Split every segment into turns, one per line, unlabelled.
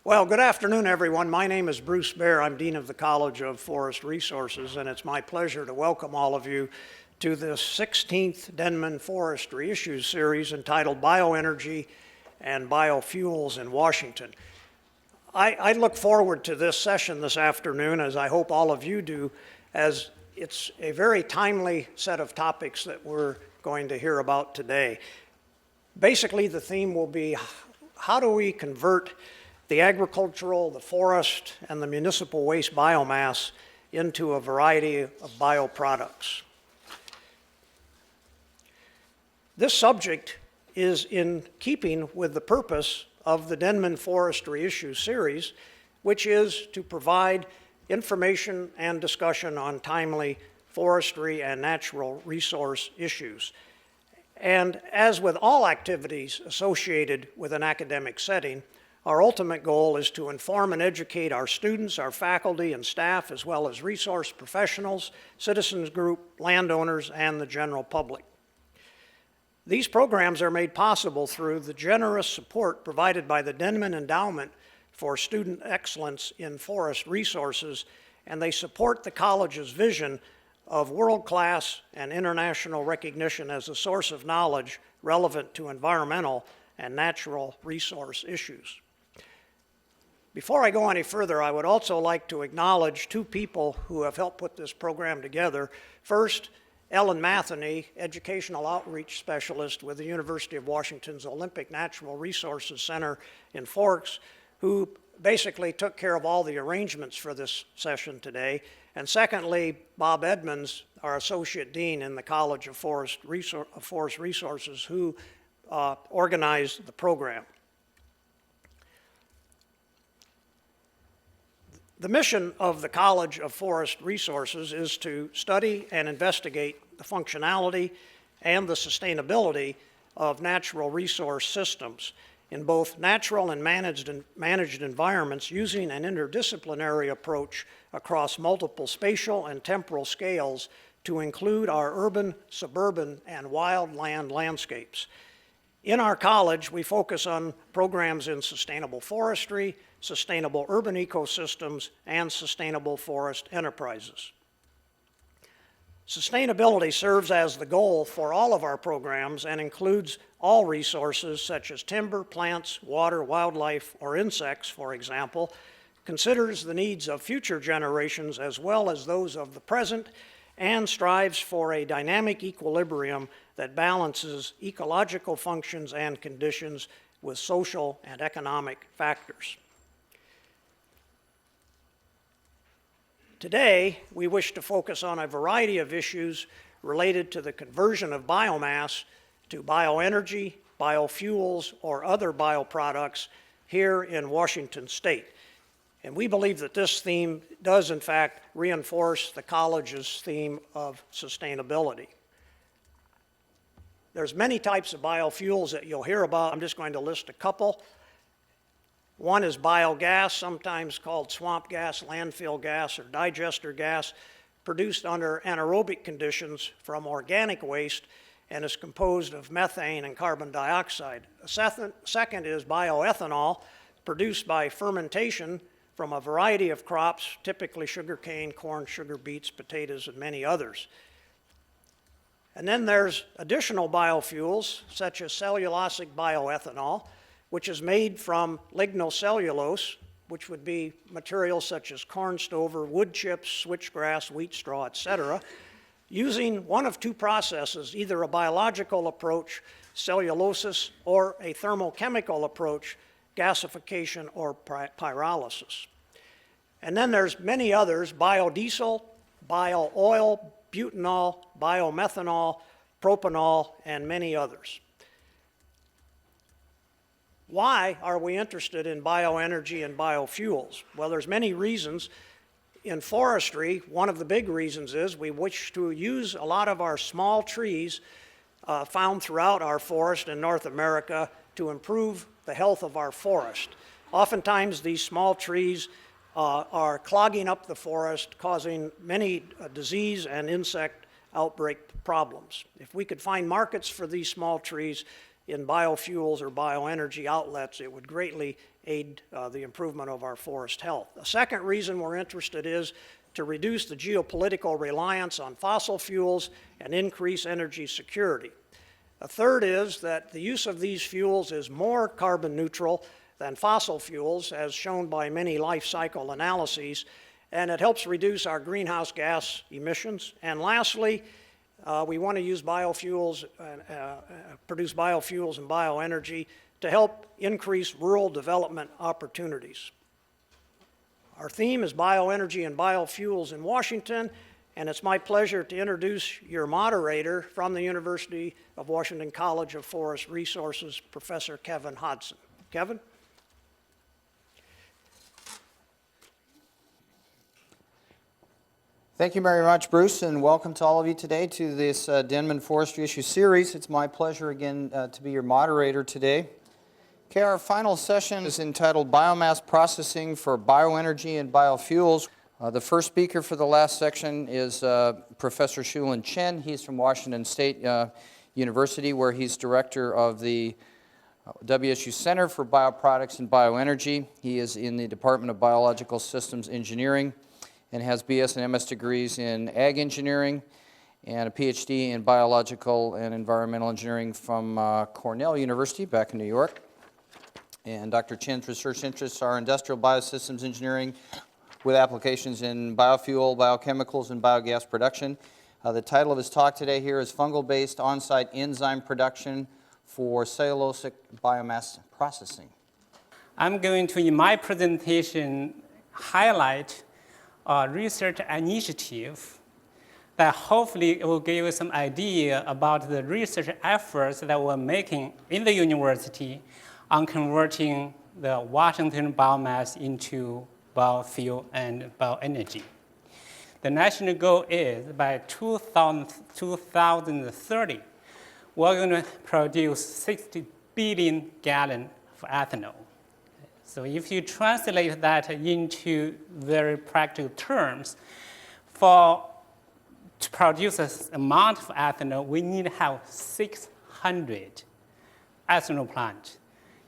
Well, good afternoon, everyone. My name is Bruce Baer. I'm Dean of the College of Forest Resources, and it's my pleasure to welcome all of you to the 16th Denman Forestry Issues series entitled Bioenergy and Biofuels in Washington. I look forward to this session this afternoon, as I hope all of you do, as it's a very timely set of topics that we're going to hear about today. Basically, the theme will be, how do we convert the agricultural, the forest, and the municipal waste biomass into a variety of bioproducts? This subject is in keeping with the purpose of the Denman Forestry Issues series, which is to provide information and discussion on timely forestry and natural resource issues. And as with all activities associated with an academic setting, our ultimate goal is to inform and educate our students, our faculty and staff, as well as resource professionals, citizens group, landowners, and the general public. These programs are made possible through the generous support provided by the Denman Endowment for Student Excellence in Forest Resources, and they support the college's vision of world-class and international recognition as a source of knowledge relevant to environmental and natural resource issues. Before I go any further, I would also like to acknowledge two people who have helped put this program together. First, Ellen Matheny, Educational Outreach Specialist with the University of Washington's Olympic Natural Resources Center in Forks, who basically took care of all the arrangements for this session today. And secondly, Bob Edmonds, our Associate Dean in the College of Forest Resources, who organized the program. The mission of the College of Forest Resources is to study and investigate the functionality and the sustainability of natural resource systems in both natural and managed environments, using an interdisciplinary approach across multiple spatial and temporal scales to include our urban, suburban, and wildland landscapes. In our college, we focus on programs in sustainable forestry, sustainable urban ecosystems, and sustainable forest enterprises. Sustainability serves as the goal for all of our programs and includes all resources such as timber, plants, water, wildlife, or insects, for example, considers the needs of future generations as well as those of the present, and strives for a dynamic equilibrium that balances ecological functions and conditions with social and economic factors. Today, we wish to focus on a variety of issues related to the conversion of biomass to bioenergy, biofuels, or other bioproducts here in Washington State. And we believe that this theme does, in fact, reinforce the college's theme of sustainability. There's many types of biofuels that you'll hear about. I'm just going to list a couple. One is biogas, sometimes called swamp gas, landfill gas, or digester gas, produced under anaerobic conditions from organic waste and is composed of methane and carbon dioxide. A second is bioethanol, produced by fermentation from a variety of crops, typically sugarcane, corn, sugar beets, potatoes, and many others. And then there's additional biofuels, such as cellulosic bioethanol, which is made from lignocellulose, which would be materials such as corn stover, wood chips, switchgrass, wheat straw, etc., using one of two processes, either a biological approach, cellulosis, or a thermochemical approach, gasification or pyrolysis. And then there's many others: biodiesel, bio-oil, butanol, biomethanol, propanol, and many others. Why are we interested in bioenergy and biofuels? Well, there's many reasons. In forestry, one of the big reasons is we wish to use a lot of our small trees found throughout our forest in North America to improve the health of our forest. Oftentimes, these small trees are clogging up the forest, causing many disease and insect outbreak problems. If we could find markets for these small trees in biofuels or bioenergy outlets, it would greatly aid the improvement of our forest health. The second reason we're interested is to reduce the geopolitical reliance on fossil fuels and increase energy security. A third is that the use of these fuels is more carbon neutral than fossil fuels, as shown by many life cycle analyses, and it helps reduce our greenhouse gas emissions. And lastly, we want to use biofuels, produce biofuels and bioenergy to help increase rural development opportunities. Our theme is bioenergy and biofuels in Washington, and it's my pleasure to introduce your moderator from the University of Washington College of Forest Resources, Professor Kevin Hodson. Kevin?
Thank you very much, Bruce, and welcome to all of you today to this Denman Forestry Issue Series. It's my pleasure again to be your moderator today. Okay, our final session is entitled Biomass Processing for Bioenergy and Biofuels. The first speaker for the last section is Professor Shulin Chen. He's from Washington State University, where he's director of the WSU Center for Bioproducts and Bioenergy. He is in the Department of Biological Systems Engineering and has BS and MS degrees in ag engineering and a PhD in biological and environmental engineering from Cornell University back in New York. And Dr. Chen's research interests are industrial biosystems engineering with applications in biofuel, biochemicals, and biogas production. The title of his talk today here is Fungal-based on-site enzyme production for cellulosic biomass processing.
I'm going to, in my presentation, highlight a research initiative that hopefully will give you some idea about the research efforts that we're making in the university on converting the Washington biomass into biofuel and bioenergy. The national goal is by 2030, we're going to produce 60 billion gallons of ethanol. So if you translate that into very practical terms, to produce this amount of ethanol, we need to have 600 ethanol plants,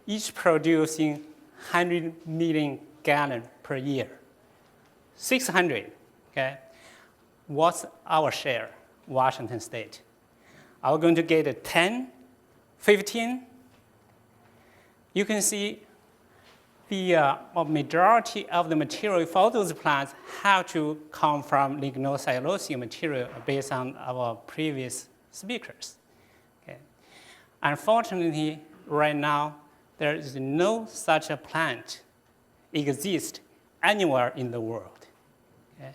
each producing 100 million gallons per year. 600, okay? What's our share, Washington State? Are we going to get 10, 15? You can see the majority of the material for those plants have to come from lignocellulosic material based on our previous speakers. Okay. Unfortunately, right now, there is no such a plant exist anywhere in the world. Okay.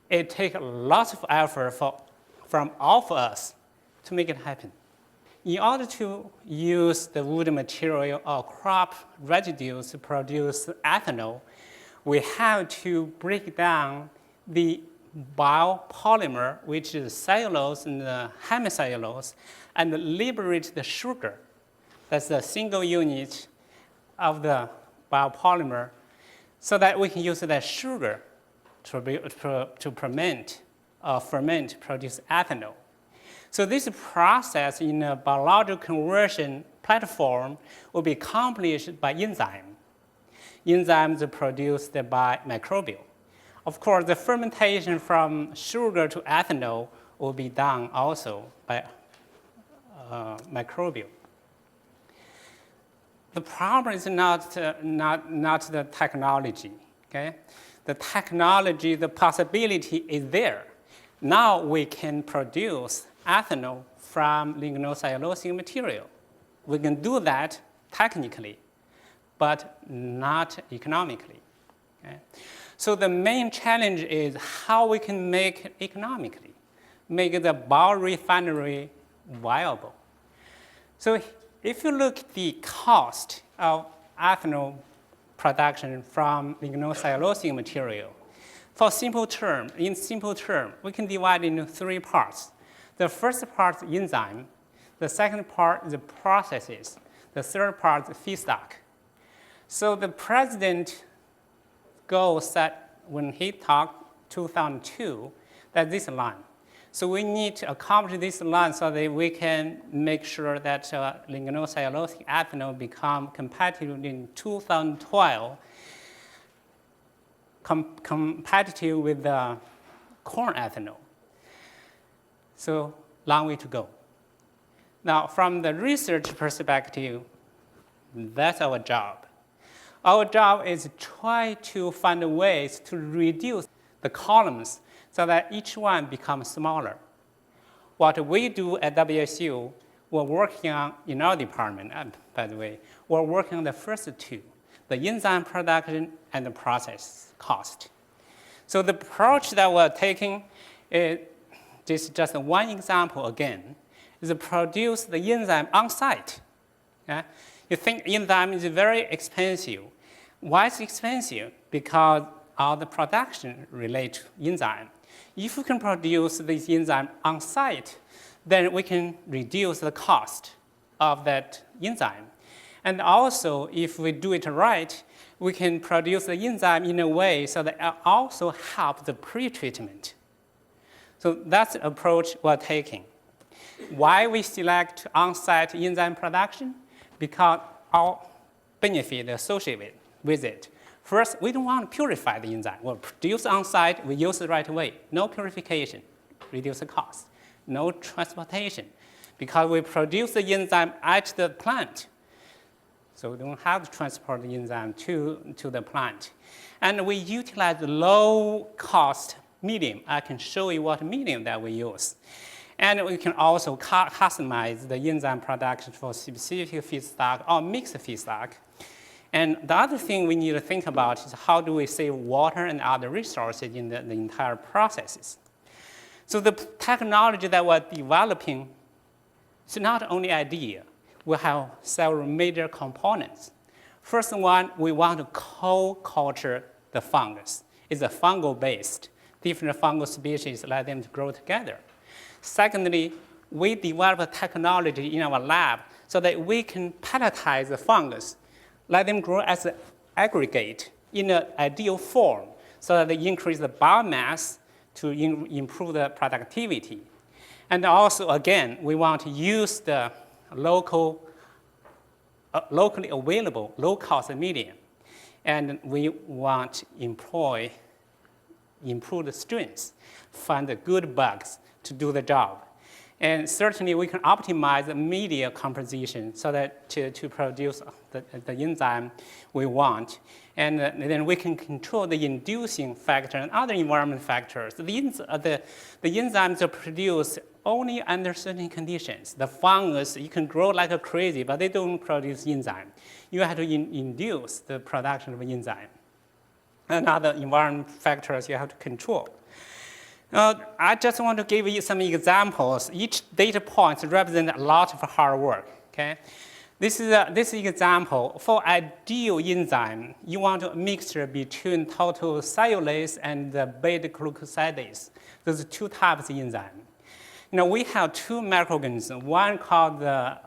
It takes lots of effort from all of us to make it happen. In order to use the wood material or crop residues to produce ethanol, we have to break down the biopolymer, which is cellulose and hemicellulose, and liberate the sugar. That's the single unit of the biopolymer, so that we can use that sugar to ferment, produce ethanol. So this process in a biological conversion platform will be accomplished by enzyme. Enzymes are produced by Microbial. Of course, the fermentation from sugar to ethanol will be done also by Microbial. The problem is not the technology, okay? The technology, the possibility is there. Now we can produce ethanol from lignocellulosic material. We can do that technically, but not economically. Okay? So the main challenge is how we can make it economically, make the biorefinery viable. So if you look at the cost of ethanol production from lignocellulosic material, in simple term, we can divide into three parts. The first part is enzyme. The second part is the processes. The third part is feedstock. So the president goal set when he talked 2002, that this line. So we need to accomplish this line so that we can make sure that lignocellulosic ethanol become competitive in 2012, competitive with corn ethanol. So long way to go. Now, from the research perspective, that's our job. Our job is to try to find ways to reduce the columns so that each one becomes smaller. What we do at WSU, we're working on, in our department, by the way, we're working on the first two, the enzyme production and the process cost. So the approach that we're taking, this is just one example again, is to produce the enzyme on site. Yeah? You think enzyme is very expensive. Why is it expensive? Because all the production relates to enzyme. If we can produce this enzyme on site, then we can reduce the cost of that enzyme. And also, if we do it right, we can produce the enzyme in a way so that it also helps the pre-treatment. So that's the approach we're taking. Why we select on-site enzyme production? Because our benefit associated with it. First, we don't want to purify the enzyme. We'll produce on-site, we use it right away. No purification, reduce the cost. No transportation, because we produce the enzyme at the plant. So we don't have to transport the enzyme to the plant. And we utilize low-cost medium. I can show you what medium that we use. And we can also customize the enzyme production for specific feedstock or mixed feedstock. And the other thing we need to think about is how do we save water and other resources in the entire processes. So the technology that we're developing is not only idea. We have several major components. First one, we want to co-culture the fungus. It's a fungal-based. Different fungal species, let them grow together. Secondly, we develop a technology in our lab so that we can pelletize the fungus, let them grow as an aggregate in an ideal form so that they increase the biomass to improve the productivity. And also, again, we want to use the locally available, low-cost medium. And we want to improve the strains, find the good bugs to do the job. And certainly we can optimize the media composition so that to produce the enzyme we want. And then we can control the inducing factor and other environment factors. The enzymes are produced only under certain conditions. The fungus, you can grow like a crazy, but they don't produce enzyme. You have to induce the production of enzyme. And other environment factors you have to control. I just want to give you some examples. Each data point represents a lot of hard work. Okay? This is an example. For ideal enzyme, you want a mixture between total cellulase and the beta-glucosidase. Those are two types of enzyme. We have two microorganisms. One called the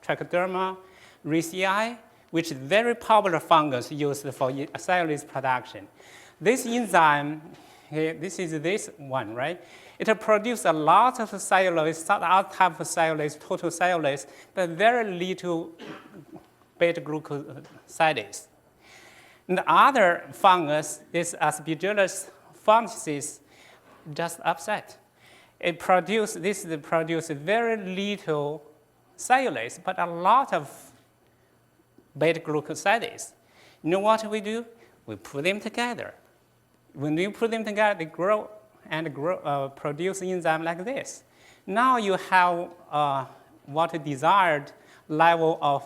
Trichoderma raceyi, which is very popular fungus used for cellulase production. This enzyme, this is this one, right? It produces a lot of cellulase, other type of cellulase, total cellulase, but very little beta-glucosidase. And the other fungus is Aspergillus fungicides, just upset. It produces very little cellulase, but a lot of beta-glucosidase. You know what we do? We put them together. When we put them together, they grow and produce enzyme like this. Now you have what desired level of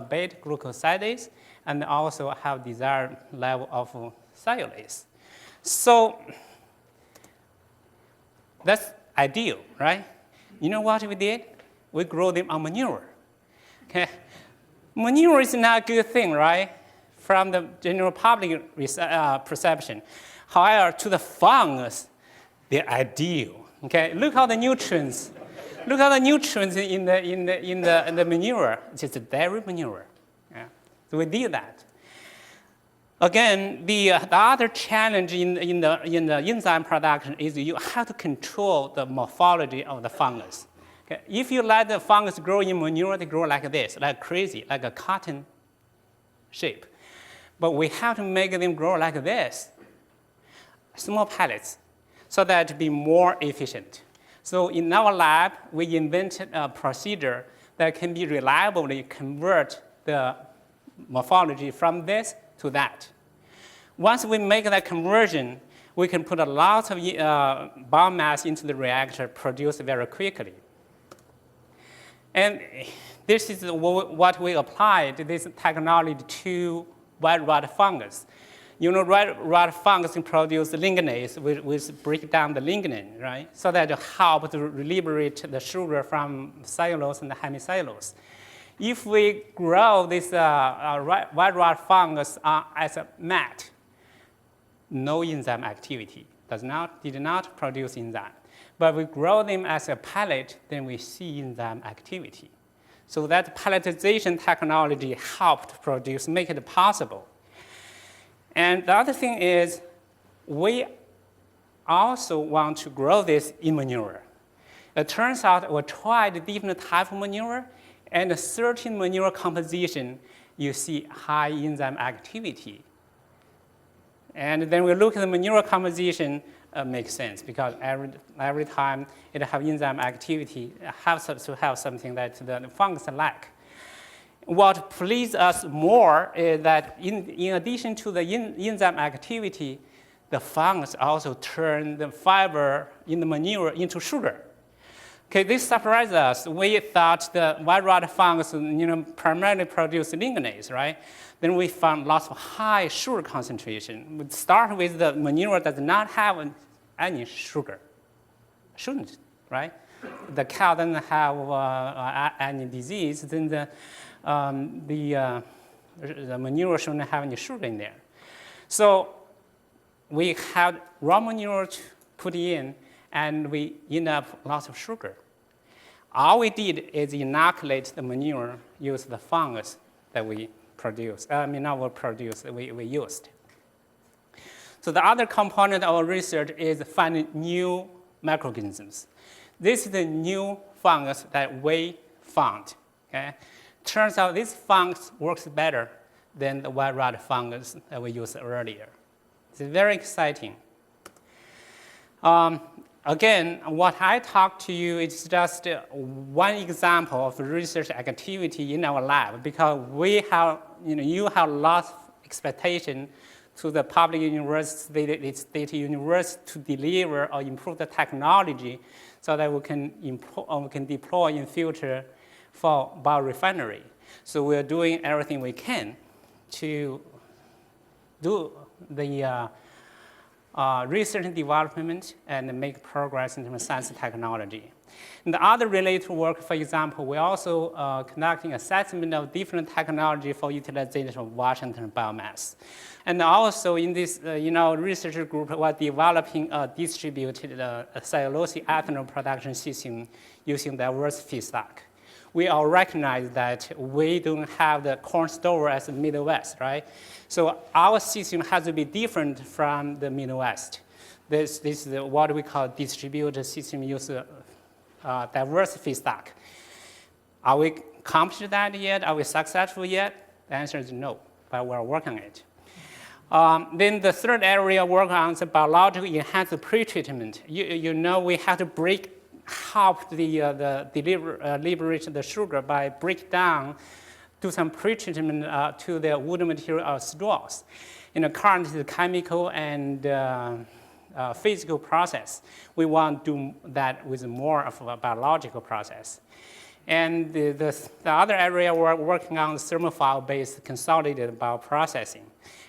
beta-glucosidase and also have desired level of cellulase. So that's ideal, right? You know what we did? We grow them on manure. Okay? Manure is not a good thing, right? From the general public perception. However, to the fungus, they're ideal. Okay, look at the nutrients. Look at the nutrients in the manure. It's just dairy manure. Yeah. So we did that. Again, the other challenge in the enzyme production is you have to control the morphology of the fungus. Okay? If you let the fungus grow in manure, they grow like this, like crazy, like a cotton shape. But we have to make them grow like this, small pellets, so that to be more efficient. So in our lab, we invented a procedure that can be reliably convert the morphology from this to that. Once we make that conversion, we can put a lot of biomass into the reactor, produce very quickly. And this is what we applied this technology to white rot fungus. You know, white rot fungus can produce lignase, which break down the lignin, right? So that help to liberate the sugar from cellulose and the hemicellulose. If we grow this white rot fungus as a mat, no enzyme activity, did not produce enzyme. But we grow them as a pellet, then we see enzyme activity. So that pelletization technology helped produce, make it possible. And the other thing is, we also want to grow this in manure. It turns out we tried different type of manure, and a certain manure composition, you see high enzyme activity. And then we look at the manure composition, makes sense, because every time it has enzyme activity, it has to have something that the fungus lack. What pleases us more is that in addition to the enzyme activity, the fungus also turn the fiber in the manure into sugar. Okay, this surprised us. We thought the white rot fungus, primarily produce lignase, right? Then we found lots of high sugar concentration. We start with the manure does not have any sugar. Shouldn't, right? The cow doesn't have any disease, then the manure shouldn't have any sugar in there. So we had raw manure to put in, and we end up lots of sugar. All we did is inoculate the manure, use the fungus that we produced. We used. So the other component of our research is finding new microorganisms. This is the new fungus that we found. Okay? Turns out this fungus works better than the white rot fungus that we used earlier. It's very exciting. Again, what I talked to you is just one example of research activity in our lab, because we have, you have lots of expectation to the public university, state university to deliver or improve the technology so that we can deploy in future for biorefinery. So we're doing everything we can to do the research and development and make progress in terms of science and technology. And the other related work, for example, we're also conducting assessment of different technology for utilization of Washington biomass. And also in this research group, we're developing a distributed cellulosic ethanol production system using diverse feedstock. We all recognize that we don't have the corn store as the Midwest, right? So our system has to be different from the Midwest. This is what we call distributed system use diverse feedstock. Are we accomplished that yet? Are we successful yet? The answer is no, but we're working on it. Then the third area work on is biological enhanced pretreatment. We have to help liberate the sugar by do some pretreatment to the wood material straws. Currently the chemical and physical process. We want to do that with more of a biological process. And the other area we're working on is thermophile-based consolidated bioprocessing,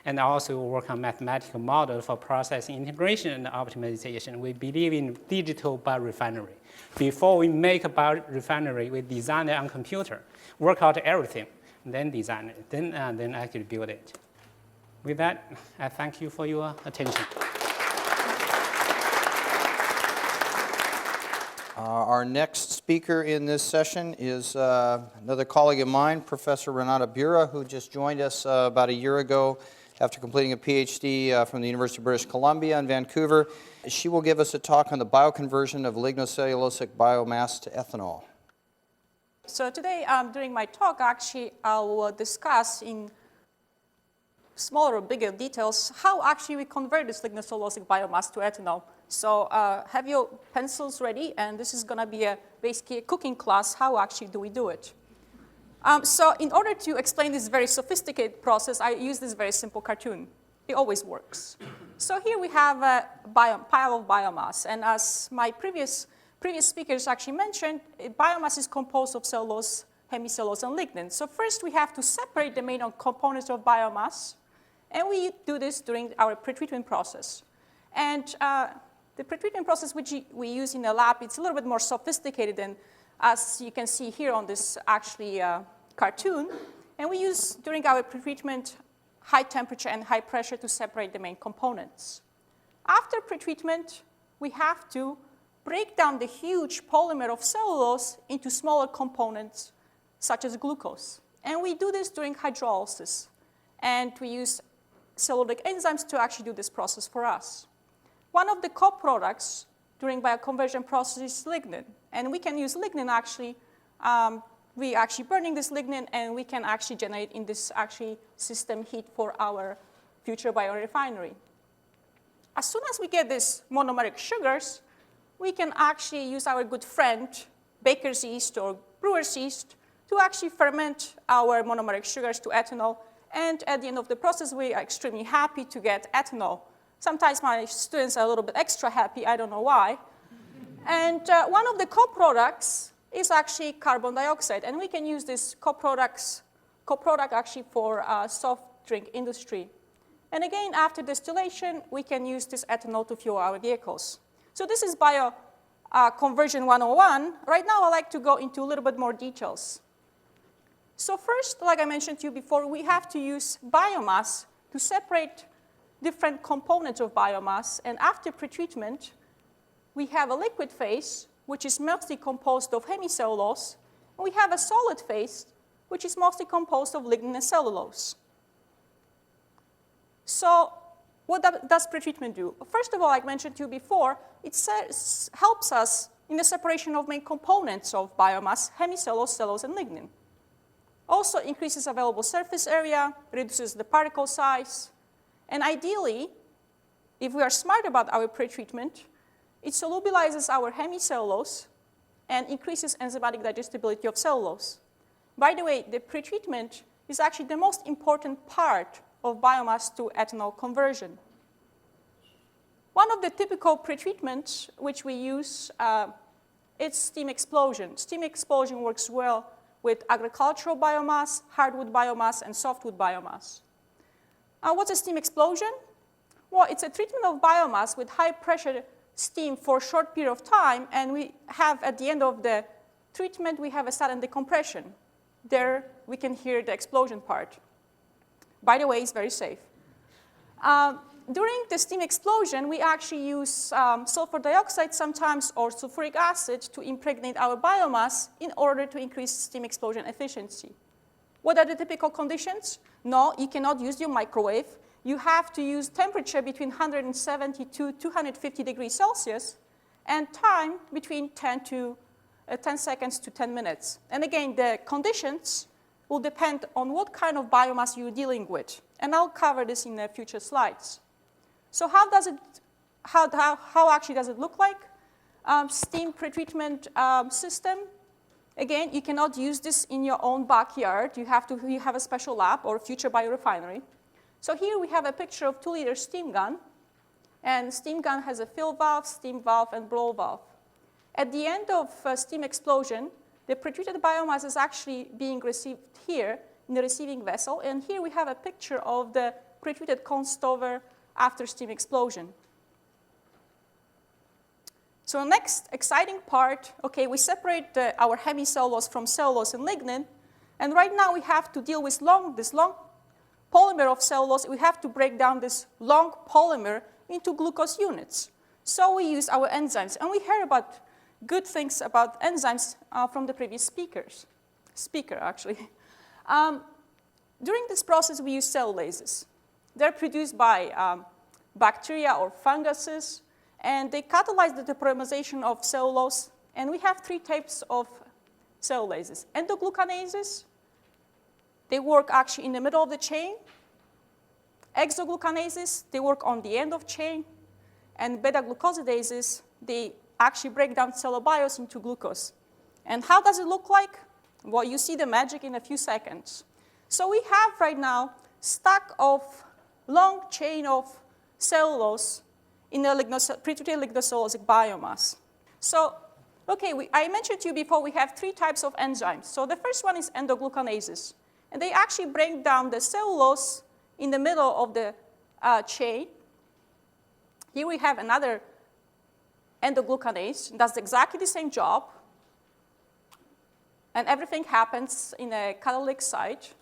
and also work on mathematical model for processing integration and optimization. We believe in digital biorefinery. Before we make a biorefinery, we design it on computer, work out everything, then design it, then actually build it. With that, I thank you for your attention.
Our next speaker in this session is another colleague of mine, Professor Renata Bura, who just joined us about a year ago after completing a PhD from the University of British Columbia in Vancouver. She will give us a talk on the bioconversion of lignocellulosic biomass to ethanol.
So today, during my talk, actually, I will discuss in smaller or bigger details how actually we convert this lignocellulosic biomass to ethanol. So have your pencils ready, and this is going to be basically a cooking class. How actually do we do it? So in order to explain this very sophisticated process, I use this very simple cartoon. It always works. So here we have a pile of biomass, and as my previous speakers actually mentioned, biomass is composed of cellulose, hemicellulose, and lignin. So first we have to separate the main components of biomass, and we do this during our pretreatment process. And the pretreatment process which we use in the lab, it's a little bit more sophisticated than, as you can see here on this actually cartoon. And we use, during our pretreatment, high temperature and high pressure to separate the main components. After pretreatment, we have to break down the huge polymer of cellulose into smaller components, such as glucose. And we do this during hydrolysis. And we use cellulosic enzymes to actually do this process for us. One of the co-products during bioconversion process is lignin. And we can use lignin actually. We actually burning this lignin, and we can actually generate in this actually system heat for our future biorefinery. As soon as we get these monomeric sugars, we can actually use our good friend, baker's yeast or brewer's yeast, to actually ferment our monomeric sugars to ethanol. And at the end of the process, we are extremely happy to get ethanol. Sometimes my students are a little bit extra happy, I don't know why. And one of the co-products is actually carbon dioxide. And we can use this co-product actually for soft drink industry. And again, after distillation, we can use this ethanol to fuel our vehicles. So this is bioconversion 101. Right now, I'd like to go into a little bit more details. So first, like I mentioned to you before, we have to use biomass to separate different components of biomass. And after pretreatment, we have a liquid phase, which is mostly composed of hemicellulose. And we have a solid phase, which is mostly composed of lignin and cellulose. So what does pretreatment do? First of all, like I mentioned to you before, it helps us in the separation of main components of biomass, hemicellulose, cellulose, and lignin. Also increases available surface area, reduces the particle size, and ideally, if we are smart about our pretreatment, it solubilizes our hemicellulose and increases enzymatic digestibility of cellulose. By the way, the pretreatment is actually the most important part of biomass to ethanol conversion. One of the typical pretreatments which we use is steam explosion. Steam explosion works well with agricultural biomass, hardwood biomass, and softwood biomass. What's a steam explosion? Well, it's a treatment of biomass with high pressure steam for a short period of time, and we have, at the end of the treatment, we have a sudden decompression. There, we can hear the explosion part. By the way, it's very safe. During the steam explosion, we actually use sulfur dioxide sometimes or sulfuric acid to impregnate our biomass in order to increase steam explosion efficiency. What are the typical conditions? No, you cannot use your microwave. You have to use temperature between 170 to 250 degrees Celsius and time between 10 seconds to 10 minutes. And again, the conditions will depend on what kind of biomass you're dealing with. And I'll cover this in the future slides. So how actually does it look like? Steam pretreatment system. Again, you cannot use this in your own backyard. You have a special lab or future biorefinery. So here we have a picture of 2-liter steam gun. And steam gun has a fill valve, steam valve, and blow valve. At the end of steam explosion, the pretreated biomass is actually being received here in the receiving vessel. And here we have a picture of the pretreated corn stover after steam explosion. So next exciting part, okay, we separate our hemicellulose from cellulose and lignin. And right now we have to deal with this long polymer of cellulose. We have to break down this long polymer into glucose units. So we use our enzymes. And we heard about good things about enzymes from the previous speaker. During this process, we use cellulases. They're produced by bacteria or funguses, and they catalyze the depolymerization of cellulose. And we have 3 types of cellulases. Endoglucanases, they work actually in the middle of the chain. Exoglucanases, they work on the end of chain. And beta-glucosidases, they actually break down cellobiose into glucose. And how does it look like? Well, you see the magic in a few seconds. So we have right now stack of long chain of cellulose in a pre-treated lignocellulosic biomass. So, okay, I mentioned to you before we have 3 types of enzymes. So the first one is endoglucanases. And they actually break down the cellulose in the middle of the chain. Here we have another endoglucanase. It does exactly the same job. And everything happens in a catalytic site.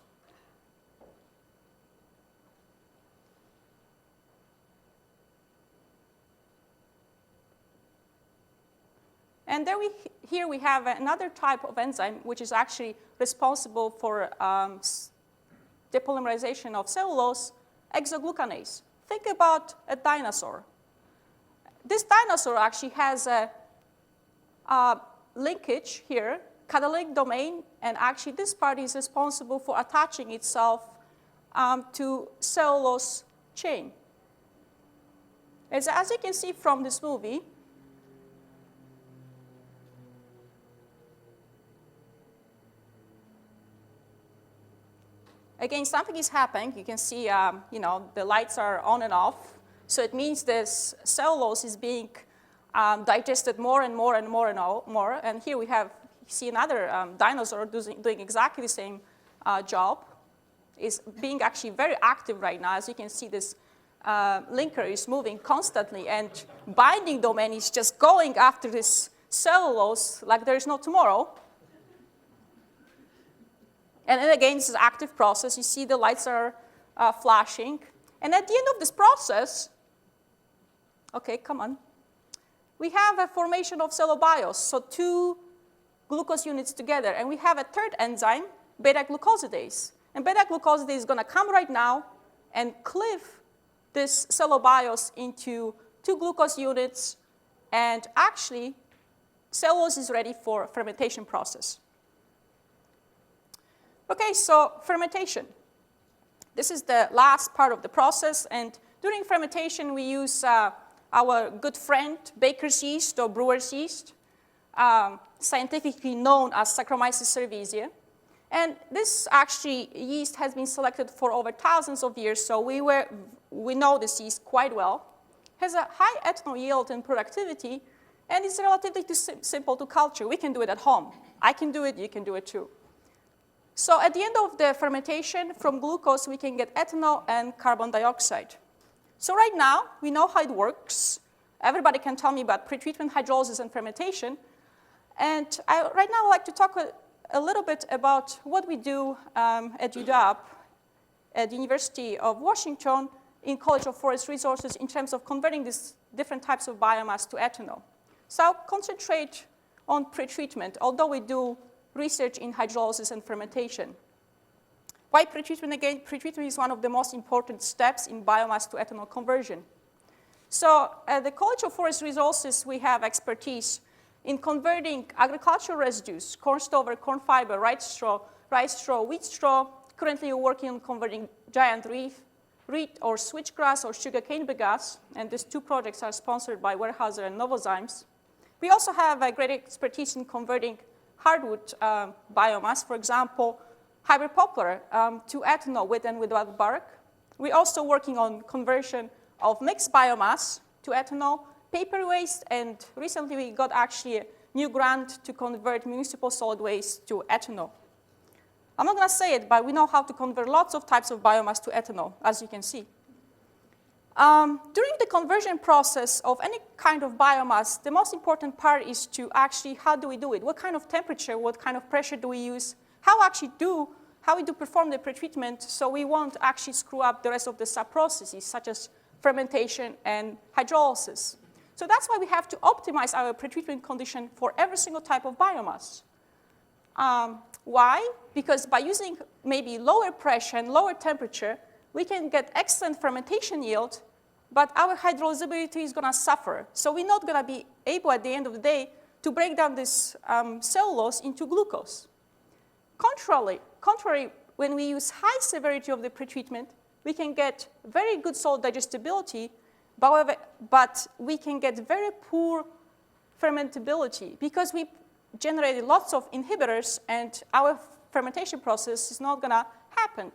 And then here we have another type of enzyme, which is actually responsible for depolymerization of cellulose, exoglucanase. Think about a dinosaur. This dinosaur actually has a linkage here, catalytic domain, and actually this part is responsible for attaching itself to cellulose chain. As you can see from this movie, again, something is happening. You can see, the lights are on and off. So it means this cellulose is being digested more and more and more and more. And here we see another dinosaur doing exactly the same job. It's being actually very active right now. As you can see, this linker is moving constantly, and binding domain is just going after this cellulose like there is no tomorrow. And then again, this is an active process. You see the lights are flashing. And at the end of this process, okay, come on, we have a formation of cellobiose, so 2 glucose units together. And we have a 3rd enzyme, beta-glucosidase. And beta-glucosidase is going to come right now and cleave this cellobiose into 2 glucose units. And actually, cellulose is ready for fermentation process. Okay, so fermentation. This is the last part of the process, and during fermentation we use our good friend baker's yeast or brewer's yeast, scientifically known as Saccharomyces cerevisiae. And this actually yeast has been selected for over thousands of years, so we know this yeast quite well. Has a high ethanol yield and productivity, and it's relatively simple to culture. We can do it at home. I can do it, you can do it too. So at the end of the fermentation, from glucose, we can get ethanol and carbon dioxide. So right now, we know how it works. Everybody can tell me about pretreatment, hydrolysis, and fermentation. And right now, I'd like to talk a little bit about what we do at UW, at the University of Washington, in College of Forest Resources, in terms of converting these different types of biomass to ethanol. So I'll concentrate on pretreatment, although we do research in hydrolysis and fermentation. Why pretreatment again? Pretreatment is one of the most important steps in biomass to ethanol conversion. So at the College of Forest Resources, we have expertise in converting agricultural residues, corn stover, corn fiber, rice straw, wheat straw. Currently, we're working on converting giant reed or switchgrass or sugarcane bagasse, and these 2 projects are sponsored by Weyerhaeuser and Novozymes. We also have a great expertise in converting hardwood biomass, for example, hybrid poplar to ethanol with and without bark. We're also working on conversion of mixed biomass to ethanol, paper waste, and recently we got actually a new grant to convert municipal solid waste to ethanol. I'm not going to say it, but we know how to convert lots of types of biomass to ethanol, as you can see. During the conversion process of any kind of biomass, the most important part is to actually, how do we do it? What kind of temperature, what kind of pressure do we use? How we do perform the pretreatment so we won't actually screw up the rest of the sub-processes, such as fermentation and hydrolysis. So that's why we have to optimize our pretreatment condition for every single type of biomass. Why? Because by using maybe lower pressure and lower temperature, we can get excellent fermentation yield, but our hydrolyzability is going to suffer. So we're not going to be able, at the end of the day, to break down this cellulose into glucose. Contrary, when we use high severity of the pretreatment, we can get very good salt digestibility, but we can get very poor fermentability because we generated lots of inhibitors and our fermentation process is not going to happen.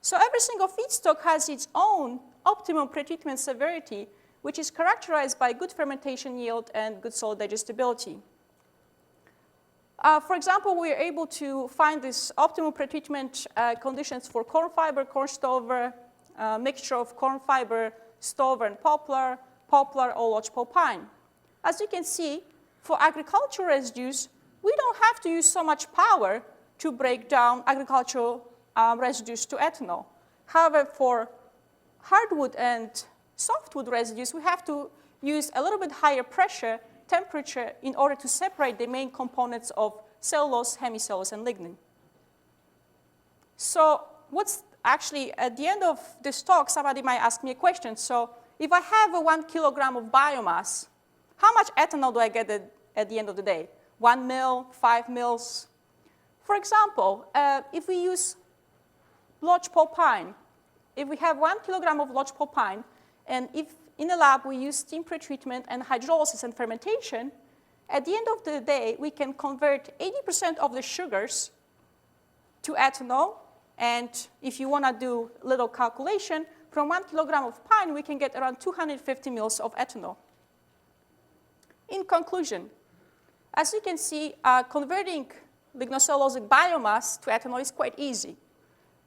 So every single feedstock has its own optimum pretreatment severity, which is characterized by good fermentation yield and good salt digestibility. For example, we are able to find this optimal pretreatment conditions for corn fiber, corn stover, mixture of corn fiber, stover, and poplar, or lodgepole pine. As you can see, for agricultural residues, we don't have to use so much power to break down agricultural residues to ethanol. However, for hardwood and softwood residues, we have to use a little bit higher pressure, temperature, in order to separate the main components of cellulose, hemicellulose, and lignin. So what's actually, at the end of this talk, somebody might ask me a question. So if I have a 1 kilogram of biomass, how much ethanol do I get at the end of the day? 1 mil, 5 mils? For example, if we use lodgepole pine, if we have 1 kilogram of lodgepole pine, and if in the lab we use steam pretreatment and hydrolysis and fermentation, at the end of the day, we can convert 80% of the sugars to ethanol. And if you want to do a little calculation, from 1 kilogram of pine, we can get around 250 mils of ethanol. In conclusion, as you can see, converting lignocellulosic biomass to ethanol is quite easy.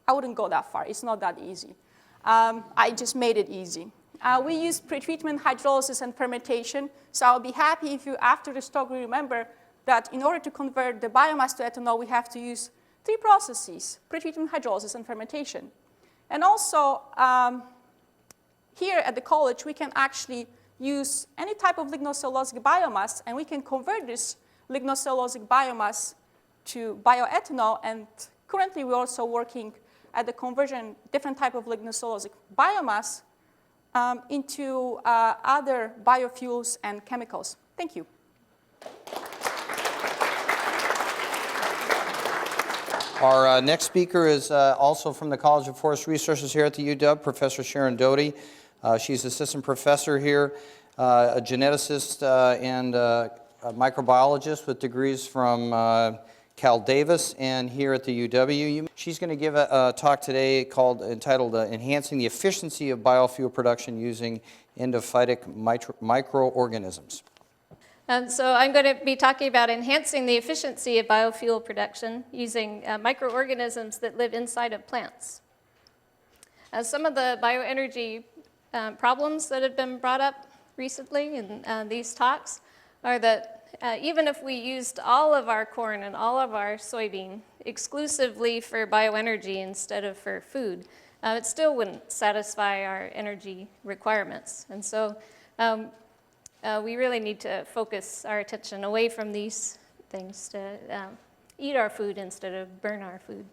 I wouldn't go that far. It's not that easy. I just made it easy. We use pretreatment, hydrolysis, and fermentation. So I'll be happy if you, after this talk, will remember that in order to convert the biomass to ethanol, we have to use 3 processes: pretreatment, hydrolysis, and fermentation. And also, here at the college, we can actually use any type of lignocellulosic biomass, and we can convert this lignocellulosic biomass to bioethanol. And currently, we're also working at the conversion, different type of lignocellulosic biomass into other biofuels and chemicals. Thank you.
Our next speaker is also from the College of Forest Resources here at the UW, Professor Sharon Doty. She's assistant professor here, a geneticist and a microbiologist with degrees from Cal Davis and here at the UW. She's going to give a talk today entitled Enhancing the Efficiency of Biofuel Production Using Endophytic Microorganisms.
So I'm going to be talking about enhancing the efficiency of biofuel production using microorganisms that live inside of plants. Some of the bioenergy problems that have been brought up recently in these talks are that even if we used all of our corn and all of our soybean exclusively for bioenergy instead of for food, it still wouldn't satisfy our energy requirements. And so we really need to focus our attention away from these things to eat our food instead of burn our food.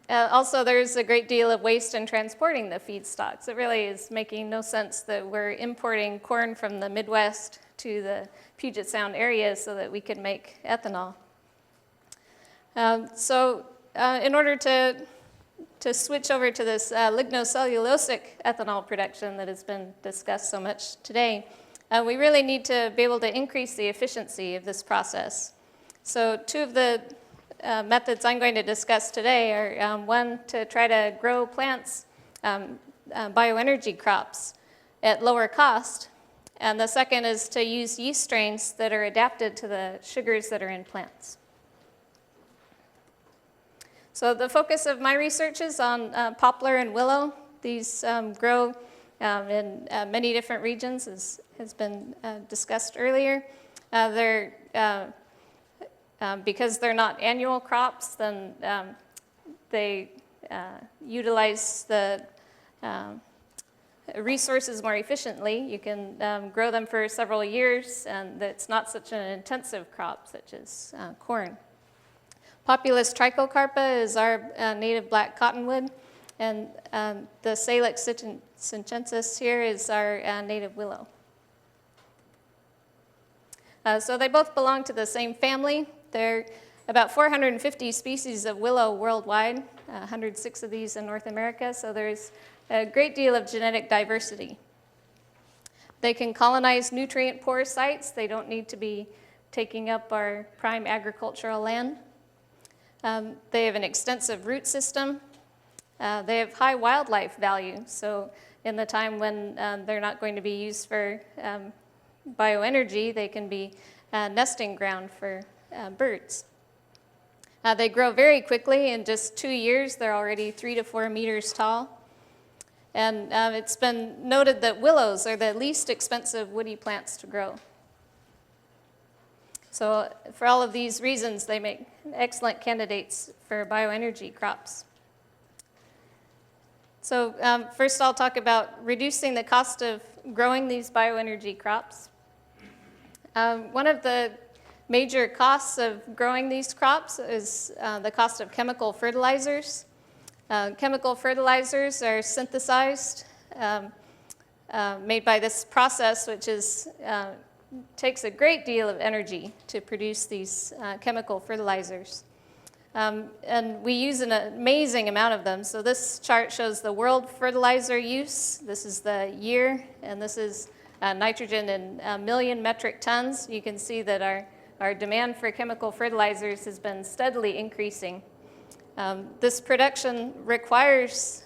Also, there's a great deal of waste in transporting the feedstocks. It really is making no sense that we're importing corn from the Midwest to the Puget Sound area so that we can make ethanol. In order to switch over to this lignocellulosic ethanol production that has been discussed so much today, we really need to be able to increase the efficiency of this process. So 2 of the methods I'm going to discuss today are one, to try to grow plants, bioenergy crops at lower cost, and the second is to use yeast strains that are adapted to the sugars that are in plants. So the focus of my research is on poplar and willow. These grow in many different regions, as has been discussed earlier. Because they're not annual crops, then they utilize the resources more efficiently. You can grow them for several years, and it's not such an intensive crop such as corn. Populus trichocarpa is our native black cottonwood. And the Salix sincensis here is our native willow. So they both belong to the same family. There are about 450 species of willow worldwide, 106 of these in North America, so there's a great deal of genetic diversity. They can colonize nutrient-poor sites. They don't need to be taking up our prime agricultural land. They have an extensive root system. They have high wildlife value, so in the time when they're not going to be used for bioenergy, they can be nesting ground for birds. They grow very quickly. In just 2 years, they're already 3 to 4 meters tall. And it's been noted that willows are the least expensive woody plants to grow. So for all of these reasons, they make excellent candidates for bioenergy crops. So first I'll talk about reducing the cost of growing these bioenergy crops. One of the major costs of growing these crops is the cost of chemical fertilizers. Chemical fertilizers are synthesized, made by this process, which takes a great deal of energy to produce these chemical fertilizers. And we use an amazing amount of them. So this chart shows the world fertilizer use. This is the year, and this is nitrogen in a million metric tons. You can see that our demand for chemical fertilizers has been steadily increasing. This production requires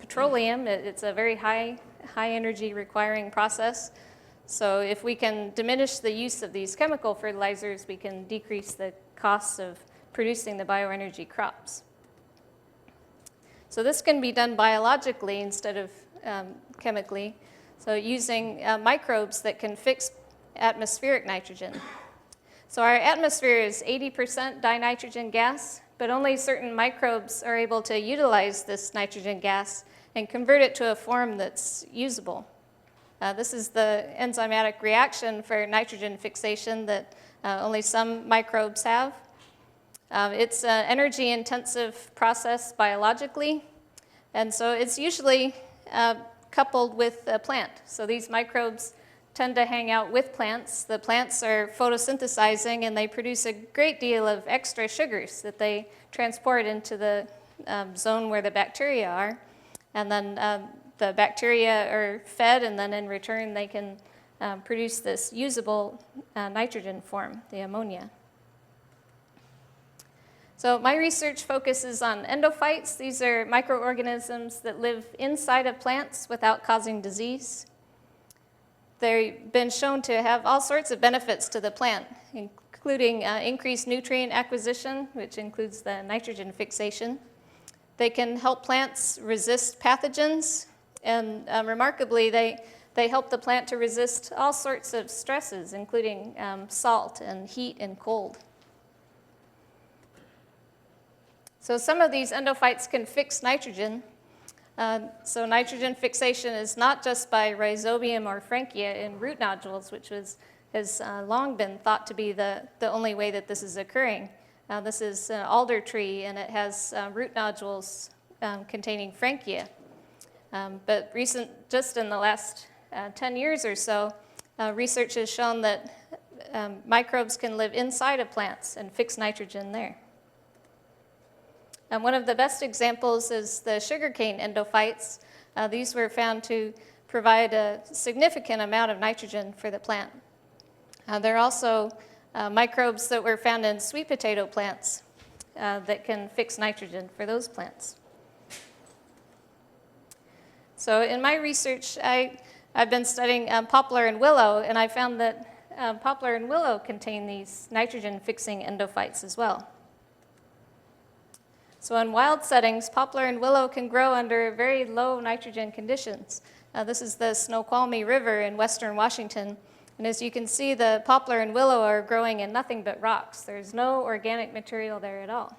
petroleum. It's a very high energy requiring process. So if we can diminish the use of these chemical fertilizers, we can decrease the costs of producing the bioenergy crops. So this can be done biologically instead of chemically. So using microbes that can fix atmospheric nitrogen. So our atmosphere is 80% dinitrogen gas, but only certain microbes are able to utilize this nitrogen gas and convert it to a form that's usable. This is the enzymatic reaction for nitrogen fixation that only some microbes have. It's an energy-intensive process biologically, and so it's usually coupled with a plant. So these microbes tend to hang out with plants. The plants are photosynthesizing, and they produce a great deal of extra sugars that they transport into the zone where the bacteria are. And then the bacteria are fed, and then in return they can produce this usable nitrogen form, the ammonia. So my research focuses on endophytes. These are microorganisms that live inside of plants without causing disease. They've been shown to have all sorts of benefits to the plant, including increased nutrient acquisition, which includes the nitrogen fixation. They can help plants resist pathogens, and remarkably, they help the plant to resist all sorts of stresses, including salt and heat and cold. So some of these endophytes can fix nitrogen. So nitrogen fixation is not just by rhizobium or frankia in root nodules, which has long been thought to be the only way that this is occurring. This is an alder tree, and it has root nodules containing frankia. But just in the last 10 years or so, research has shown that microbes can live inside of plants and fix nitrogen there. And one of the best examples is the sugarcane endophytes. These were found to provide a significant amount of nitrogen for the plant. There are also microbes that were found in sweet potato plants that can fix nitrogen for those plants. So in my research, I've been studying poplar and willow, and I found that poplar and willow contain these nitrogen-fixing endophytes as well. So in wild settings, poplar and willow can grow under very low nitrogen conditions. This is the Snoqualmie River in western Washington. And as you can see, the poplar and willow are growing in nothing but rocks. There's no organic material there at all.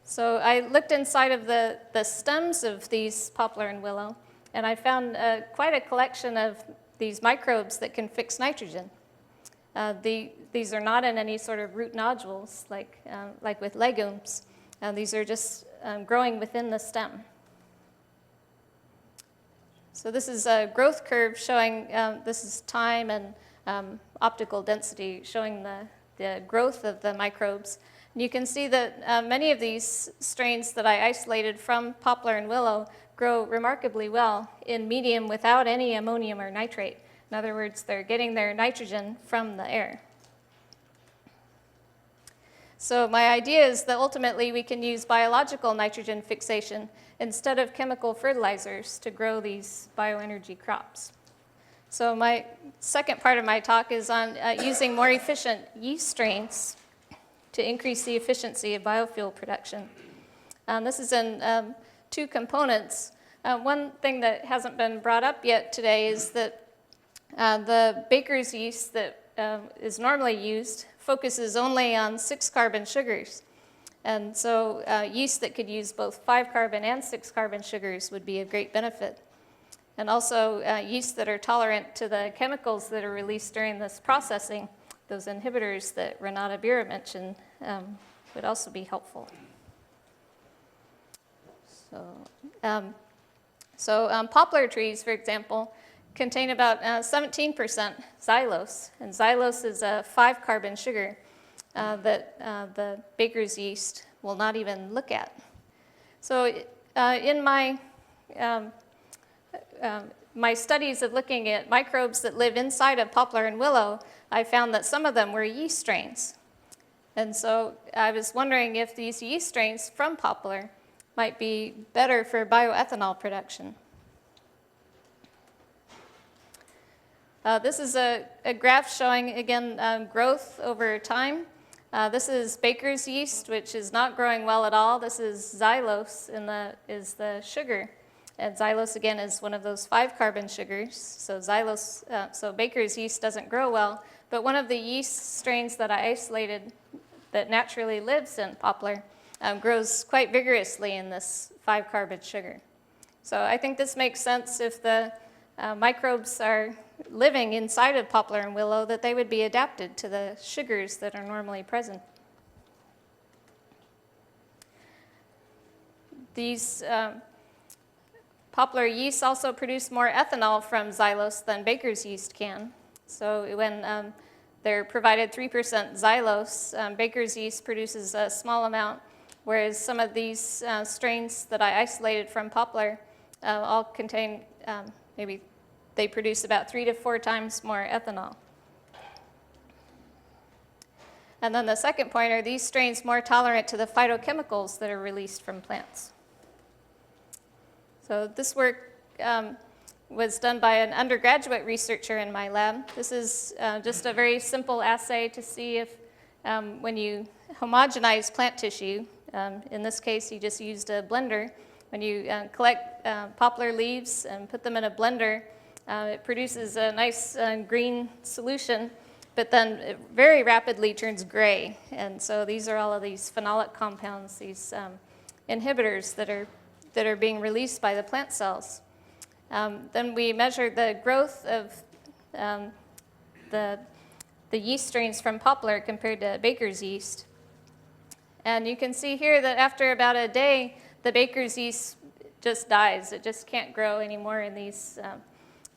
So I looked inside of the stems of these poplar and willow, and I found quite a collection of these microbes that can fix nitrogen. These are not in any sort of root nodules like with legumes. These are just growing within the stem. So this is a growth curve showing, this is time and optical density, showing the growth of the microbes. And you can see that many of these strains that I isolated from poplar and willow grow remarkably well in medium without any ammonium or nitrate. In other words, they're getting their nitrogen from the air. So my idea is that ultimately we can use biological nitrogen fixation instead of chemical fertilizers to grow these bioenergy crops. So my second part of my talk is on using more efficient yeast strains to increase the efficiency of biofuel production. This is in 2 components. One thing that hasn't been brought up yet today is that the baker's yeast that is normally used focuses only on 6-carbon sugars. And so yeast that could use both 5-carbon and 6-carbon sugars would be of great benefit. And also yeast that are tolerant to the chemicals that are released during this processing, those inhibitors that Renata Bura mentioned, would also be helpful. So poplar trees, for example, contain about 17% xylose, and xylose is a 5-carbon sugar that the baker's yeast will not even look at. So in my my studies of looking at microbes that live inside of poplar and willow, I found that some of them were yeast strains. And so I was wondering if these yeast strains from poplar might be better for bioethanol production. This is a graph showing, again, growth over time. This is baker's yeast, which is not growing well at all. This is xylose, is the sugar. And xylose, again, is one of those 5-carbon sugars. So so baker's yeast doesn't grow well. But one of the yeast strains that I isolated that naturally lives in poplar grows quite vigorously in this 5-carbon sugar. So I think this makes sense if the microbes are living inside of poplar and willow, that they would be adapted to the sugars that are normally present. These poplar yeasts also produce more ethanol from xylose than baker's yeast can. So when they're provided 3% xylose, baker's yeast produces a small amount, whereas some of these strains that I isolated from poplar all contain maybe they produce about 3 to 4 times more ethanol. And then the second point, are these strains more tolerant to the phytochemicals that are released from plants? So this work was done by an undergraduate researcher in my lab. This is just a very simple assay to see if when you homogenize plant tissue, in this case you just used a blender, when you collect poplar leaves and put them in a blender, it produces a nice green solution, but then it very rapidly turns gray. And so these are all of these phenolic compounds, these inhibitors that are being released by the plant cells. Then we measured the growth of the yeast strains from poplar compared to baker's yeast. And you can see here that after about a day, the baker's yeast just dies. It just can't grow anymore in these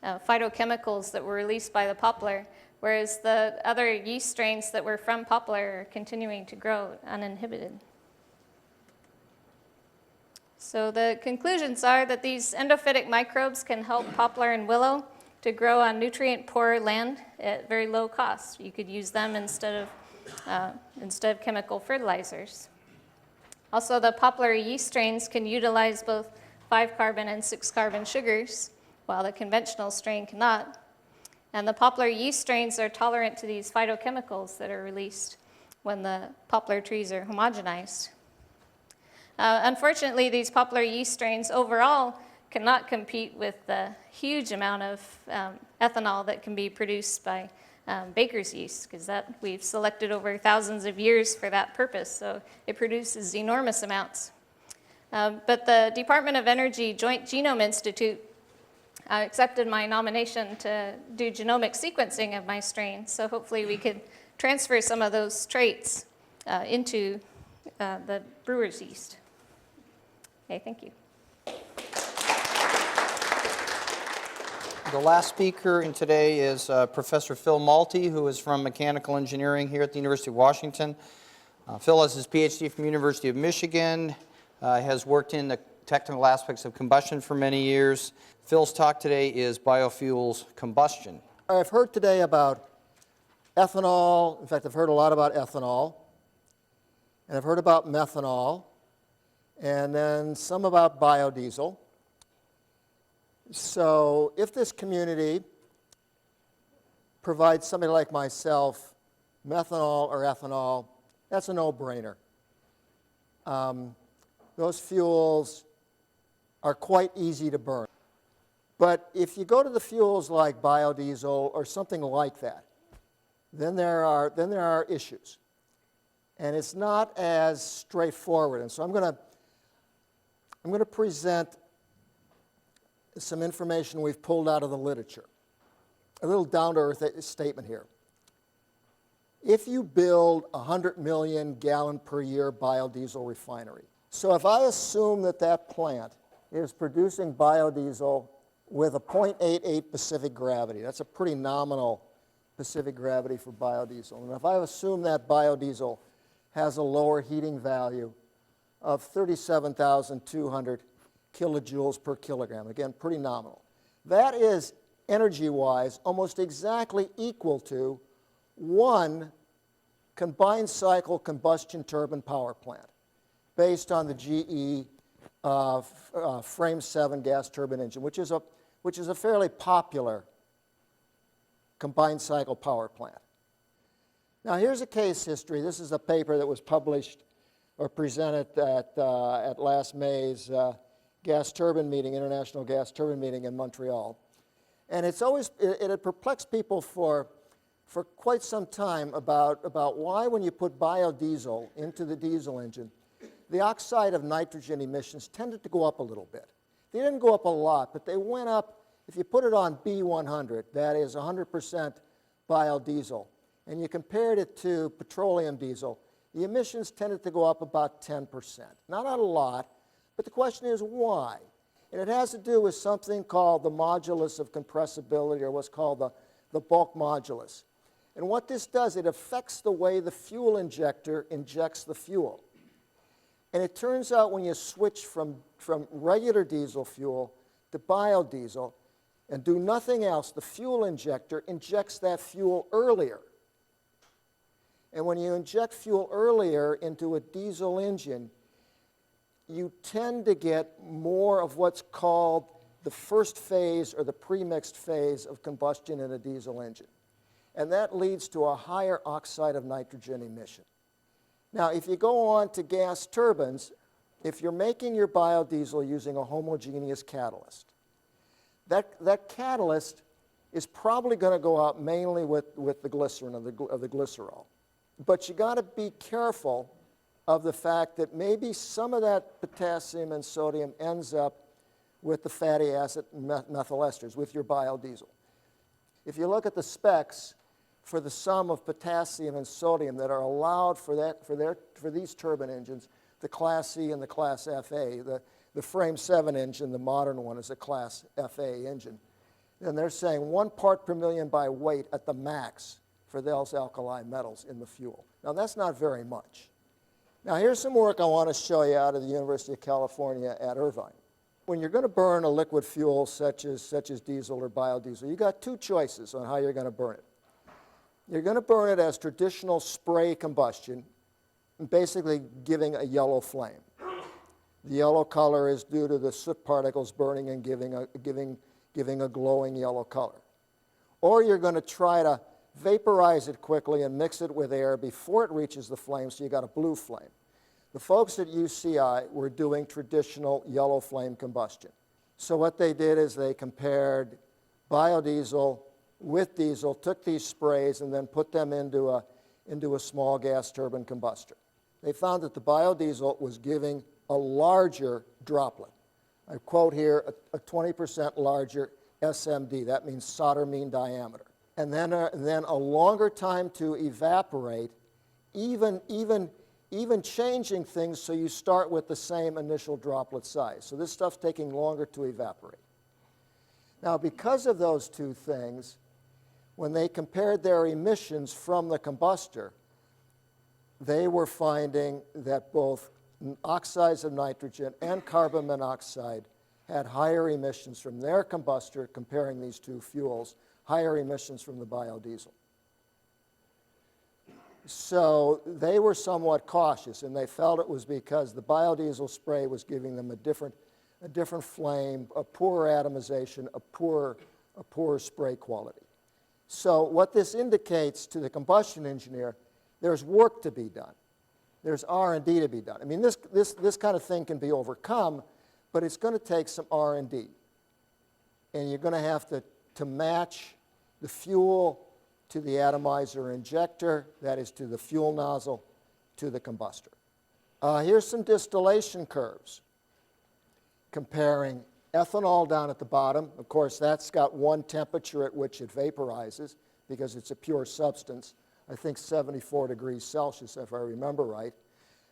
phytochemicals that were released by the poplar, whereas the other yeast strains that were from poplar are continuing to grow uninhibited. So the conclusions are that these endophytic microbes can help poplar and willow to grow on nutrient-poor land at very low cost. You could use them instead of chemical fertilizers. Also, the poplar yeast strains can utilize both 5-carbon and 6-carbon sugars, while the conventional strain cannot. And the poplar yeast strains are tolerant to these phytochemicals that are released when the poplar trees are homogenized. Unfortunately, these poplar yeast strains overall cannot compete with the huge amount of ethanol that can be produced by baker's yeast, because we've selected over thousands of years for that purpose, so it produces enormous amounts. But the Department of Energy Joint Genome Institute accepted my nomination to do genomic sequencing of my strain, so hopefully we could transfer some of those traits into the brewer's yeast. Okay, thank you.
The last speaker in today is Professor Phil Malte, who is from mechanical engineering here at the University of Washington. Phil has his PhD from the University of Michigan, has worked in the technical aspects of combustion for many years. Phil's talk today is biofuels combustion.
I've heard today about ethanol. In fact, I've heard a lot about ethanol. And I've heard about methanol. And then some about biodiesel. So if this community provides somebody like myself methanol or ethanol, that's a no-brainer. Those fuels are quite easy to burn. But if you go to the fuels like biodiesel or something like that, then there are issues. And it's not as straightforward. And so I'm going to present some information we've pulled out of the literature. A little down-to-earth statement here. If you build a 100 million gallon per year biodiesel refinery, so if I assume that that plant is producing biodiesel with a 0.88 specific gravity, that's a pretty nominal specific gravity for biodiesel, and if I assume that biodiesel has a lower heating value of 37,200 kilojoules per kilogram, again, pretty nominal, that is, energy-wise, almost exactly equal to one combined cycle combustion turbine power plant based on the GE Frame 7 gas turbine engine, which is a fairly popular combined cycle power plant. Now here's a case history. This is a paper that was published or presented at last May's gas turbine meeting, International Gas Turbine meeting in Montreal. And it had perplexed people for quite some time about why when you put biodiesel into the diesel engine, the oxide of nitrogen emissions tended to go up a little bit. They didn't go up a lot, but they went up. If you put it on B100, that is 100% biodiesel, and you compared it to petroleum diesel, the emissions tended to go up about 10%. Not a lot, but the question is why? And it has to do with something called the modulus of compressibility, or what's called the bulk modulus. And what this does, it affects the way the fuel injector injects the fuel. And it turns out when you switch from regular diesel fuel to biodiesel and do nothing else, the fuel injector injects that fuel earlier. And when you inject fuel earlier into a diesel engine, you tend to get more of what's called the first phase or the premixed phase of combustion in a diesel engine. And that leads to a higher oxide of nitrogen emission. Now, if you go on to gas turbines, if you're making your biodiesel using a homogeneous catalyst, that catalyst is probably going to go out mainly with the glycerin of the glycerol. But you got to be careful of the fact that maybe some of that potassium and sodium ends up with the fatty acid methyl esters, with your biodiesel. If you look at the specs for the sum of potassium and sodium that are allowed for these turbine engines, the Class C and the Class FA, the Frame 7 engine, the modern one, is a Class FA engine. And they're saying 1 part per million by weight at the max for those alkali metals in the fuel. Now, that's not very much. Now, here's some work I want to show you out of the University of California at Irvine. When you're going to burn a liquid fuel such as diesel or biodiesel, you've got two choices on how you're going to burn it. You're going to burn it as traditional spray combustion, basically giving a yellow flame. The yellow color is due to the soot particles burning and giving a glowing yellow color. Or you're going to try to vaporize it quickly and mix it with air before it reaches the flame, so you got a blue flame. The folks at UCI were doing traditional yellow flame combustion. So what they did is they compared biodiesel with diesel, took these sprays, and then put them into a small gas turbine combustor. They found that the biodiesel was giving a larger droplet. I quote here, a 20% larger SMD. That means solder mean diameter. And then a longer time to evaporate, even even changing things so you start with the same initial droplet size. So this stuff's taking longer to evaporate. Now, because of those two things, when they compared their emissions from the combustor, they were finding that both oxides of nitrogen and carbon monoxide had higher emissions from their combustor, comparing these two fuels, higher emissions from the biodiesel. So they were somewhat cautious, and they felt it was because the biodiesel spray was giving them a different flame, a poorer atomization, a poorer spray quality. So what this indicates to the combustion engineer, there's work to be done. There's R&D to be done. I mean, this kind of thing can be overcome, but it's going to take some R&D. And you're going to have to match the fuel to the atomizer injector, that is to the fuel nozzle, to the combustor. Here's some distillation curves comparing ethanol down at the bottom. Of course, that's got one temperature at which it vaporizes because it's a pure substance. I think 74 degrees Celsius, if I remember right.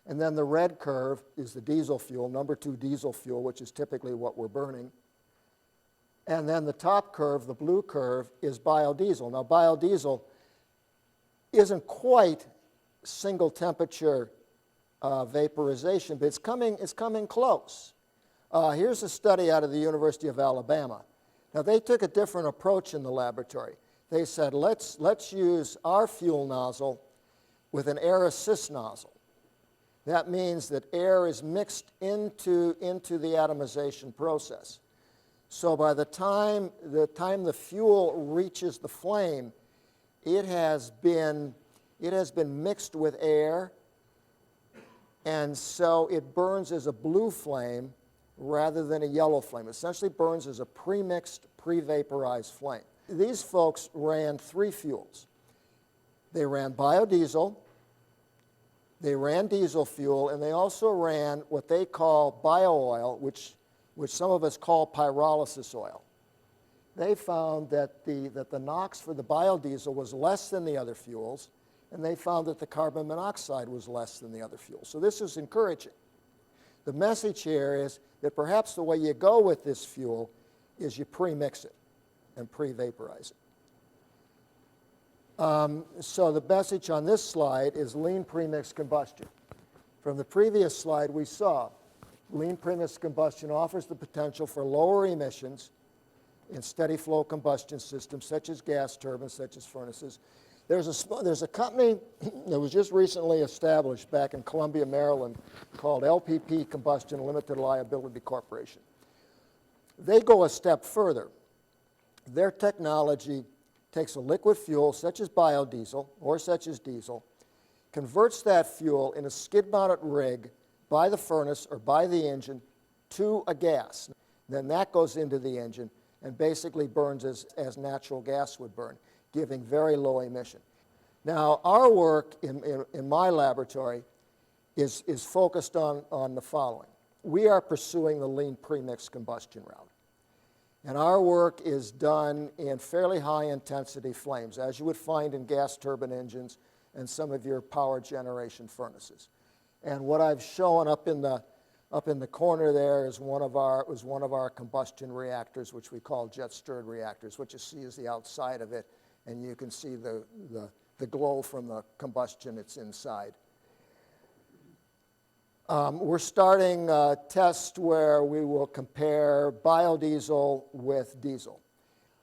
And then the red curve is the diesel fuel, number 2 diesel fuel, which is typically what we're burning. And then the top curve, the blue curve, is biodiesel. Now, biodiesel isn't quite single temperature vaporization, but it's coming close. Here's a study out of the University of Alabama. Now, they took a different approach in the laboratory. They said, let's use our fuel nozzle with an air assist nozzle. That means that air is mixed into the atomization process. So by the time the fuel reaches the flame, it has been mixed with air, and so it burns as a blue flame rather than a yellow flame. It essentially burns as a pre-mixed, pre-vaporized flame. These folks ran 3 fuels. They ran biodiesel, they ran diesel fuel, and they also ran what they call bio-oil, which some of us call pyrolysis oil. They found that the NOx for the biodiesel was less than the other fuels, and they found that the carbon monoxide was less than the other fuels. So this is encouraging. The message here is that perhaps the way you go with this fuel is you pre-mix it and pre-vaporize it. So the message on this slide is lean premixed combustion. From the previous slide we saw, lean premixed combustion offers the potential for lower emissions in steady flow combustion systems such as gas turbines, such as furnaces. There's a company that was just recently established back in Columbia, Maryland, called LPP Combustion Limited Liability Corporation. They go a step further. Their technology takes a liquid fuel such as biodiesel or such as diesel, converts that fuel in a skid-mounted rig by the furnace or by the engine to a gas. Then that goes into the engine and basically burns as natural gas would burn, giving very low emission. Now, our work in my laboratory is focused on the following. We are pursuing the lean premixed combustion route. And our work is done in fairly high-intensity flames, as you would find in gas turbine engines and some of your power generation furnaces. And what I've shown up in the corner there is one of our combustion reactors, which we call jet-stirred reactors. What you see is the outside of it, and you can see the glow from the combustion that's inside. We're starting a test where we will compare biodiesel with diesel.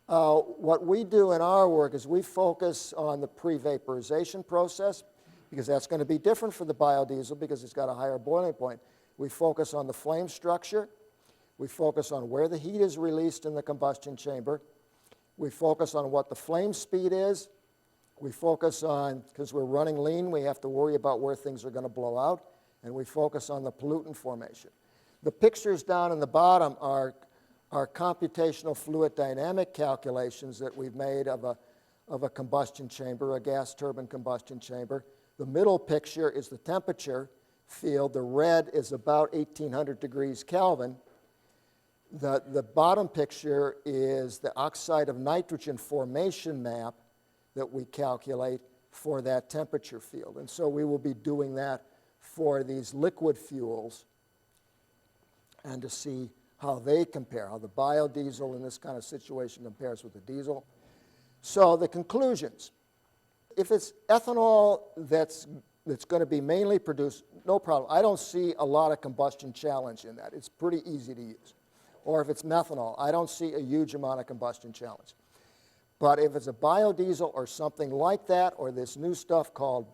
What we do in our work is we focus on the pre-vaporization process, because that's going to be different for the biodiesel because it's got a higher boiling point. We focus on the flame structure. We focus on where the heat is released in the combustion chamber. We focus on what the flame speed is. We focus on, because we're running lean, we have to worry about where things are going to blow out. And we focus on the pollutant formation. The pictures down in the bottom are computational fluid dynamic calculations that we've made of a combustion chamber, a gas turbine combustion chamber. The middle picture is the temperature field. The red is about 1800 degrees Kelvin. The bottom picture is the oxide of nitrogen formation map that we calculate for that temperature field. And so we will be doing that for these liquid fuels and to see how they compare, how the biodiesel in this kind of situation compares with the diesel. So the conclusions, if it's ethanol that's going to be mainly produced, no problem. I don't see a lot of combustion challenge in that. It's pretty easy to use. Or if it's methanol, I don't see a huge amount of combustion challenge. But if it's a biodiesel or something like that, or this new stuff called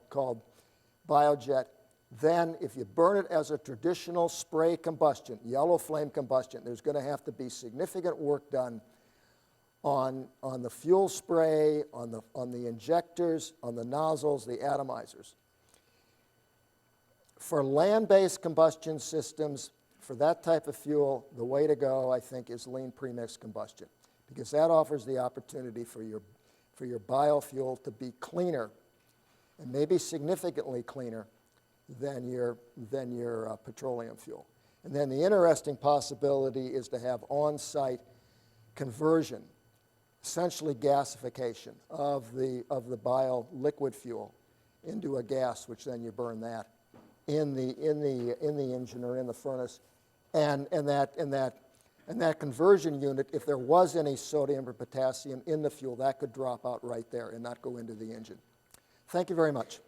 biojet, then if you burn it as a traditional spray combustion, yellow flame combustion, there's going to have to be significant work done on the fuel spray, on the injectors, on the nozzles, the atomizers. For land-based combustion systems, for that type of fuel, the way to go, I think, is lean premix combustion, because that offers the opportunity for your biofuel to be cleaner, and maybe significantly cleaner than your petroleum fuel. And then the interesting possibility is to have on-site conversion, essentially gasification of the bio liquid fuel into a gas, which then you burn that in the engine or in the furnace, and that conversion unit, if there was any sodium or potassium in the fuel, that could drop out right there and not go into the engine. Thank you very much.